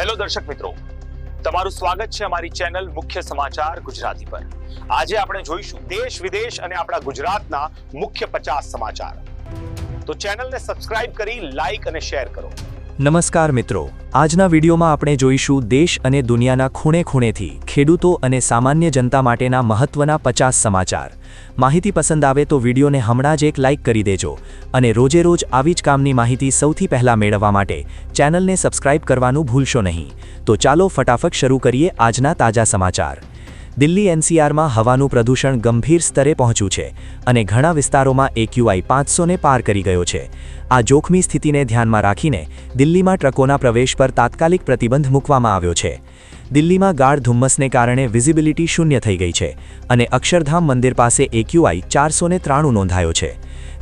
Hello દર્શક મિત્રો, તમારું સ્વાગત છે અમારી ચેનલ મુખ્ય સમાચાર ગુજરાતી પર। આજે આપણે જોઈશું દેશ વિદેશ અને આપણા ગુજરાતના મુખ્ય 50 સમાચાર। તો ચેનલને સબસ્ક્રાઇબ કરી લાઈક અને શેર કરો। નમસ્કાર મિત્રો, આજના વિડીયોમાં આપણે જોઈશું દેશ અને દુનિયાના ખૂણે ખૂણેથી ખેડૂતો અને સામાન્ય જનતા માટેના મહત્વના 50 સમાચાર। માહિતી પસંદ આવે તો વિડીયોને હમણાં જ એક લાઈક કરી દેજો અને રોજે રોજ આવી જ કામની માહિતી સૌથી પહેલા મેળવવા માટે ચેનલને સબસ્ક્રાઇબ કરવાનું ભૂલશો નહીં। તો ચાલો ફટાફટ શરૂ કરીએ આજના તાજા સમાચાર। દિલ્હી એનસીઆરમાં હવાનું પ્રદૂષણ ગંભીર સ્તરે પહોંચ્યું છે અને ઘણા વિસ્તારોમાં AQI 500ને પાર કરી ગયો છે। આ જોખમી સ્થિતિને ધ્યાનમાં રાખીને દિલ્હીમાં ટ્રકોના પ્રવેશ પર તાત્કાલિક પ્રતિબંધ મૂકવામાં આવ્યો છે। દિલ્હીમાં ગાઢ ધુમ્મસને કારણે વિઝિબિલિટી શૂન્ય થઈ ગઈ છે અને અક્ષરધામ મંદિર પાસે AQI 493 નોંધાયો છે।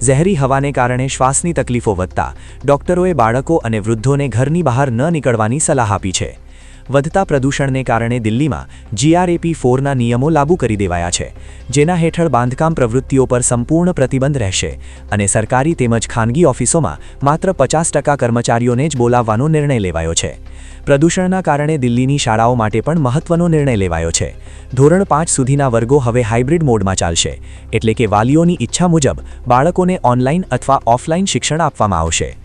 ઝેરી હવાને કારણે શ્વાસની તકલીફો વધતા ડોક્ટરોએ બાળકો અને વૃદ્ધોને ઘરની બહાર ન નીકળવાની સલાહ આપી છે। વધતા પ્રદૂષણને કારણે દિલ્હીમાં GRAP 4ના નિયમો લાગુ કરી દેવાયા છે, જેના હેઠળ બાંધકામ પ્રવૃત્તિઓ પર સંપૂર્ણ પ્રતિબંધ રહેશે અને સરકારી તેમજ ખાનગી ઓફિસોમાં માત્ર 50% કર્મચારીઓને જ બોલાવવાનો નિર્ણય લેવાયો છે। પ્રદૂષણના કારણે દિલ્હીની શાળાઓ માટે પણ મહત્વનો નિર્ણય લેવાયો છે। ધોરણ 5 સુધીના વર્ગો હવે હાઇબ્રિડ મોડમાં ચાલશે, એટલે કે વાલીઓની ઈચ્છા મુજબ બાળકોને ઓનલાઈન અથવા ઓફલાઈન શિક્ષણ આપવામાં આવશે।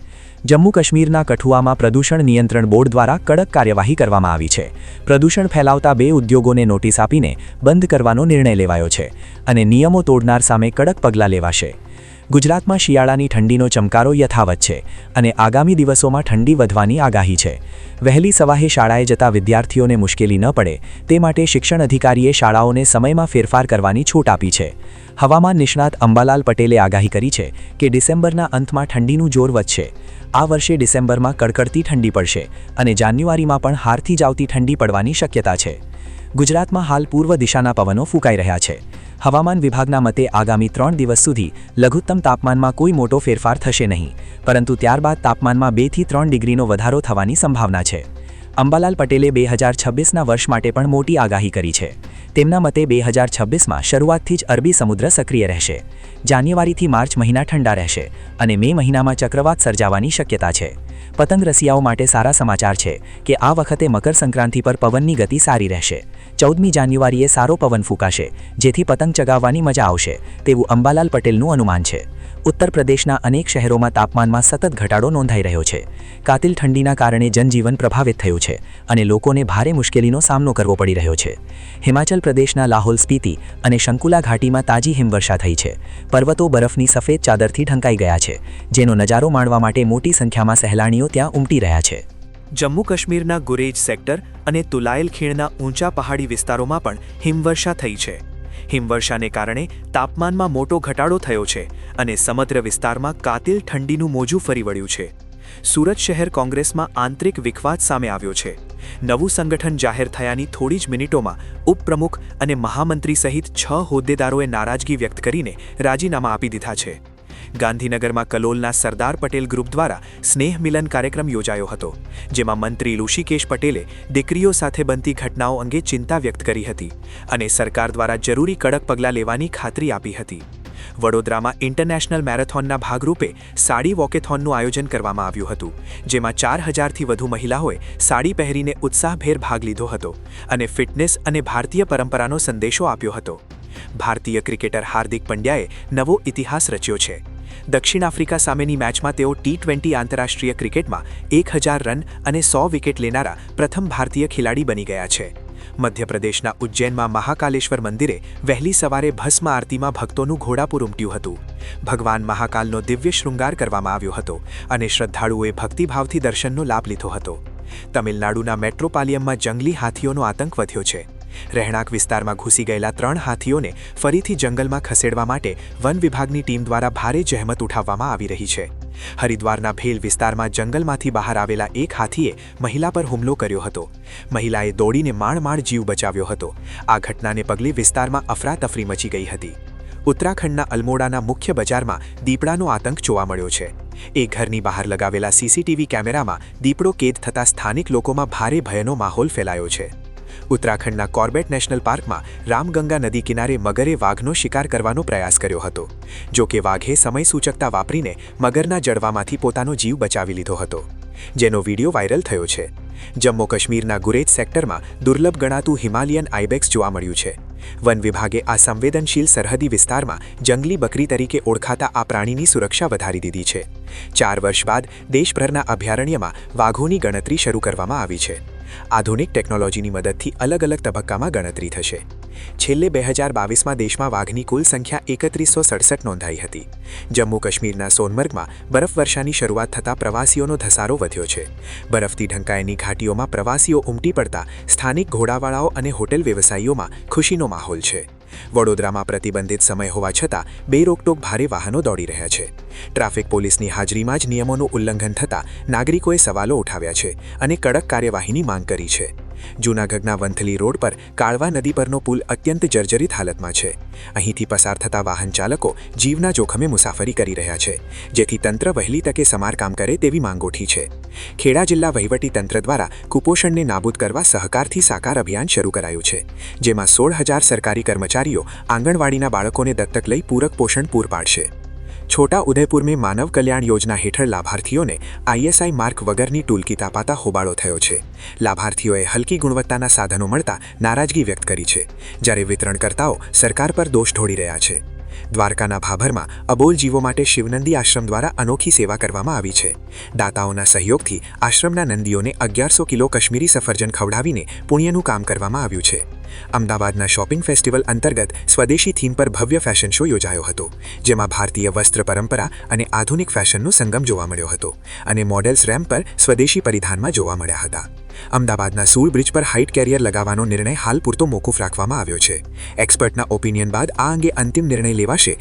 જમ્મુ કાશ્મીરના કઠુઆમાં પ્રદૂષણ નિયંત્રણ બોર્ડ દ્વારા કડક કાર્યવાહી કરવામાં આવી છે। પ્રદૂષણ ફેલાવતા 2 ઉદ્યોગોને નોટિસ આપીને બંધ કરવાનો નિર્ણય લેવાયો છે અને નિયમો તોડનાર સામે કડક પગલાં લેવાશે। ગુજરાતમાં શિયાળાની ઠંડીનો ચમકારો યથાવત છે અને આગામી દિવસોમાં ઠંડી વધવાની આગાહી છે। વહેલી સવારે શાળાએ જતા વિદ્યાર્થીઓને મુશ્કેલી ન પડે તે માટે શિક્ષણ અધિકારીએ શાળાઓને સમયમાં ફેરફાર કરવાની છૂટ આપી છે। હવામાન નિષ્ણાત અંબાલાલ પટેલે આગાહી કરી છે કે ડિસેમ્બરના અંતમાં ઠંડીનું જોર વધશે। આ વર્ષે ડિસેમ્બરમાં કડકડતી ઠંડી પડશે અને જાન્યુઆરીમાં પણ હારથી જ આવતી ઠંડી પડવાની શક્યતા છે। ગુજરાતમાં હાલ પૂર્વ દિશાના પવનો ફૂંકાઈ રહ્યા છે। હવામાન વિભાગના મતે આગામી 3 દિવસ સુધી લઘુત્તમ તાપમાનમાં કોઈ મોટો ફેરફાર થશે નહીં, પરંતુ ત્યારબાદ તાપમાનમાં 2 થી 3 ડિગ્રીનો વધારો થવાની સંભાવના છે। અંબાલાલ પટેલે 2026ના વર્ષ માટે પણ મોટી આગાહી કરી છે। તેમના મતે 2026માં શરૂઆતથી જ અરબી સમુદ્ર સક્રિય રહેશે। જાન્યુઆરીથી માર્ચ મહિના ઠંડા રહેશે અને મે મહિનામાં ચક્રવાત સર્જાવાની શક્યતા છે। પતંગ રસિયાઓ માટે સારા સમાચાર છે કે આ વખતે મકર સંક્રાંતિ પર પવનની ગતિ સારી રહેશે। 14મી જાન્યુઆરીએ સારો પવન ફૂંકાશે, જેથી પતંગ ચગાવવાની મજા આવશે તેવું અંબાલાલ પટેલનું અનુમાન છે। ઉત્તર પ્રદેશના અનેક શહેરોમાં તાપમાનમાં સતત ઘટાડો નોંધાઈ રહ્યો છે। કાતિલ ઠંડીના કારણે જનજીવન પ્રભાવિત થયું છે અને લોકોને ભારે મુશ્કેલીનો સામનો કરવો પડી રહ્યો છે। હિમાચલ પ્રદેશના લાહોલ સ્પીતિ અને શંકુલા ઘાટીમાં તાજી હિમવર્ષા થઈ છે। પર્વતો બરફની સફેદ ચાદરથી ઢંકાઈ ગયા છે, જેનો નજારો માણવા માટે મોટી સંખ્યામાં સહેલાણીઓ ત્યાં ઉમટી રહ્યા છે। જમ્મુ કાશ્મીરના ગુરેજ સેક્ટર અને તુલાયલ ખીણના ઊંચા પહાડી વિસ્તારોમાં પણ હિમવર્ષા થઈ છે। હિમવર્ષાને કારણે તાપમાનમાં મોટો ઘટાડો થયો છે અને સમગ્ર વિસ્તારમાં કાતિલ ઠંડીનું મોજું ફરી વળ્યું છે। સુરત શહેર કોંગ્રેસમાં આંતરિક વિખવાદ સામે આવ્યો છે। નવું સંગઠન જાહેર થયાની થોડી જ મિનિટોમાં ઉપપ્રમુખ અને મહામંત્રી સહિત 6 હોદ્દેદારોએ નારાજગી વ્યક્ત કરીને રાજીનામા આપી દીધા છે। ગાંધીનગરમાં કલોલના સરદાર પટેલ ગ્રુપ દ્વારા સ્નેહ મિલન કાર્યક્રમ યોજાયો હતો, જેમાં મંત્રી ઋષિકેશ પટેલે દીકરીઓ સાથે બનતી ઘટનાઓ અંગે ચિંતા વ્યક્ત કરી હતી અને સરકાર દ્વારા જરૂરી કડક પગલાં લેવાની ખાતરી આપી હતી। વડોદરામાં ઇન્ટરનેશનલ મેરેથોનના ભાગરૂપે સાડી વોકેથોનનું આયોજન કરવામાં આવ્યું હતું, જેમાં 4000થી વધુ મહિલાઓએ સાડી પહેરીને ઉત્સાહભેર ભાગ લીધો હતો અને ફિટનેસ અને ભારતીય પરંપરાનો સંદેશો આપ્યો હતો। ભારતીય ક્રિકેટર હાર્દિક પંડ્યાએ નવો ઇતિહાસ રચ્યો છે। દક્ષિણ આફ્રિકા સામેની મેચમાં તેઓ T20 આંતરરાષ્ટ્રીય ક્રિકેટમાં 1000 રન અને 100 વિકેટ લેનારા પ્રથમ ભારતીય ખેલાડી બની ગયા છે। મધ્યપ્રદેશના ઉજ્જૈનમાં મહાકાલેશ્વર મંદિરે વહેલી સવારે ભસ્મ આરતીમાં ભક્તોનું ઘોડાપુર ઉમટ્યું હતું। ભગવાન મહાકાલનો દિવ્ય શૃંગાર કરવામાં આવ્યો હતો અને શ્રદ્ધાળુઓએ ભક્તિભાવથી દર્શનનો લાભ લીધો હતો। તમિલનાડુના મેટ્રોપાલિયમમાં જંગલી હાથીઓનો આતંક વધ્યો છે। રહેણાંક વિસ્તારમાં ઘૂસી ગયેલા 3 હાથીઓને ફરીથી જંગલમાં ખસેડવા માટે વન વિભાગની ટીમ દ્વારા ભારે જહેમત ઉઠાવવામાં આવી રહી છે। હરિદ્વારના ભેલ વિસ્તારમાં જંગલમાંથી બહાર આવેલા એક હાથીએ મહિલા પર હુમલો કર્યો હતો। મહિલાએ દોડીને માંડ જીવ બચાવ્યો હતો। આ ઘટનાને પગલે વિસ્તારમાં અફરાતફરી મચી ગઈ હતી। ઉત્તરાખંડના અલ્મોડાના મુખ્ય બજારમાં દીપડાનો આતંક જોવા મળ્યો છે। એક ઘરની બહાર લગાવેલા CCTV કેમેરામાં દીપડો કેદ થતા સ્થાનિક લોકોમાં ભારે ભયનો માહોલ ફેલાયો છે। ઉત્તરાખંડના કોર્બેટ નેશનલ પાર્કમાં રામગંગા નદી કિનારે મગરે વાઘનો શિકાર કરવાનો પ્રયાસ કર્યો હતો। જો કે વાઘે સમય સૂચકતા વાપરીને મગરના જડવામાંથી પોતાનો જીવ બચાવી લીધો હતો, જેનો વિડીયો વાયરલ થયો છે। જમ્મુ કાશ્મીરના ગુરેજ સેક્ટરમાં દુર્લભ ગણાતું હિમાલયન આઇબેક્સ જોવા મળ્યું છે. વન વિભાગે આ સંવેદનશીલ સરહદી વિસ્તારમાં જંગલી બકરી તરીકે ઓળખાતા આ પ્રાણીની સુરક્ષા વધારી દીધી છે. 4 વર્ષ બાદ દેશભરના અભયારણ્યમાં વાઘોની ગણતરી શરૂ કરવામાં આવી છે. આધુનિક ટેકનોલોજીની મદદથી અલગ અલગ તબક્કામાં ગણતરી થશે. છેલ્લે 2022માં દેશમાં વાઘની કુલ સંખ્યા 3167 નોંધાઈ હતી. જમ્મુ કાશ્મીરના સોનમર્ગમાં બરફવર્ષાની શરૂઆત થતાં પ્રવાસીઓનો ધસારો વધ્યો છે. બરફથી ઢંકાયેલી ઘાટીઓમાં પ્રવાસીઓ ઉમટી પડતા સ્થાનિક ઘોડાવાળાઓ અને હોટેલ વ્યવસાયીઓમાં ખુશીનો માહોલ છે. વડોદરામાં પ્રતિબંધિત સમય હોવા છતાં બેરોકટોક ભારે વાહનો દોડી રહ્યા છે. ટ્રાફિક પોલીસની હાજરીમાં જ નિયમોનું ઉલ્લંઘન થતાં નાગરિકોએ સવાલો ઉઠાવ્યા છે અને કડક કાર્યવાહીની માંગ કરી છે. જૂનાગઢના વંથલી રોડ પર કાળવા નદી પરનો પુલ અત્યંત જર્જરિત હાલતમાં છે. અહીંથી પસાર થતા વાહન ચાલકો જીવના જોખમે મુસાફરી કરી રહ્યા છે, જેથી તંત્ર વહેલી તકે સમારકામ કરે તેવી માંગ ઉઠી છે. ખેડા જિલ્લા વહીવટી તંત્ર દ્વારા કુપોષણને નાબૂદ કરવા સહકારથી સાકાર અભિયાન શરૂ કરાયું છે, જેમાં 16,000 સરકારી કર્મચારીઓ આંગણવાડીના બાળકોને દત્તક લઈ પૂરક પોષણ પૂર પાડશે. છોટા ઉદેપુર में માનવ કલ્યાણ યોજના હેઠળ લાભાર્થીઓને ISI માર્ક વગરની ટૂલકીટ અપાતા હોબાળો થયો છે. લાભાર્થીઓએ હલકી ગુણવત્તાના સાધનો મળતા નારાજગી વ્યક્ત કરી છે, જ્યારે વિતરણકર્તાઓ સરકાર પર દોષ ઢોળી રહ્યા છે. દ્વારકાના ભાભરમાં અબોલ જીવો માટે શિવનંદી આશ્રમ દ્વારા અનોખી સેવા કરવામાં આવી છે. દાતાઓના સહયોગથી આશ્રમના નંદીઓને 1100 કિલો કાશ્મીરી સફરજન ખવડાવીને પુણ્યનું કામ કરવામાં આવ્યું છે. અમદાવાદના શોપિંગ ફેસ્ટિવલ અંતર્ગત સ્વદેશી થીમ પર ભવ્ય ફેશન શો યોજાયો હતો, જેમાં ભારતીય વસ્ત્ર પરંપરા અને આધુનિક ફેશનનો સંગમ જોવા મળ્યો હતો અને મોડેલ્સ રેમ્પ પર સ્વદેશી પરિધાનમાં જોવા મળ્યા હતા. અમદાવાદના સૂલ બ્રિજ પર હાઇટ કેરિયર લગાવવાનો નિર્ણય હાલ પૂરતો મોકૂફ રાખવામાં આવ્યો છે. એક્સપર્ટના ઓપિનિયન બાદ આ અંગે અંતિમ નિર્ણય લેવાશે